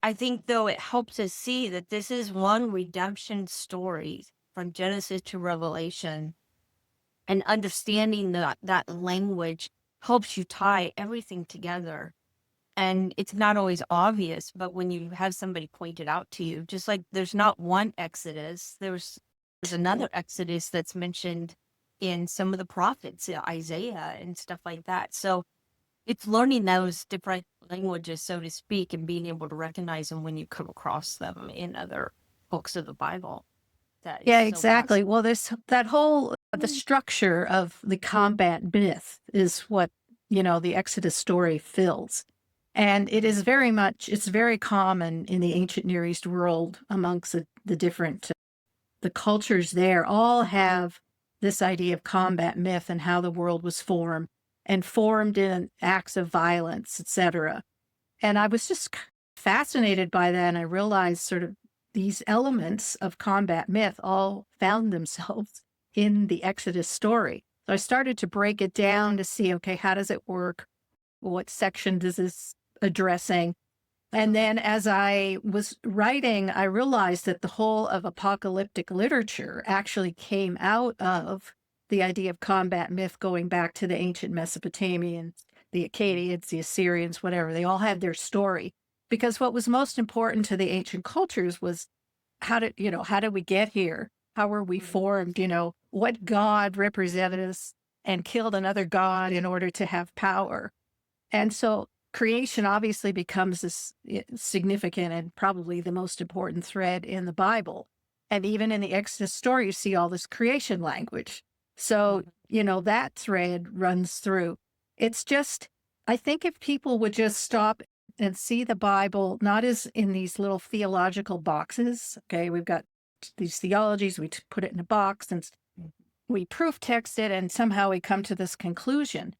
I think, though, it helps us see that this is one redemption story from Genesis to Revelation, and understanding that language helps you tie everything together. And it's not always obvious, but when you have somebody point it out to you, just like there's not one Exodus, there's another Exodus that's mentioned in some of the prophets, Isaiah and stuff like that. So it's learning those different languages, so to speak, and being able to recognize them when you come across them in other books of the Bible. That is Yeah, so exactly. fascinating. Well, this that whole the structure of the combat myth is what, the Exodus story fills. And it is very much it's very common in the ancient Near East world amongst the different the cultures there all have this idea of combat myth and how the world was formed and formed in acts of violence, etc. And I was just fascinated by that. And I realized sort of these elements of combat myth all found themselves in the Exodus story. So I started to break it down to see, okay, how does it work? What section does this addressing? And then as I was writing, I realized that the whole of apocalyptic literature actually came out of the idea of combat myth going back to the ancient Mesopotamians, the Akkadians, the Assyrians, whatever. They all had their story. Because what was most important to the ancient cultures was how did we get here? How were we formed? What god represented us and killed another god in order to have power? And so creation obviously becomes this significant and probably the most important thread in the Bible. And even in the Exodus story, you see all this creation language. So, that thread runs through. It's just, I think if people would just stop and see the Bible, not as in these little theological boxes, okay, we've got these theologies, we put it in a box and we proof text it, and somehow we come to this conclusion.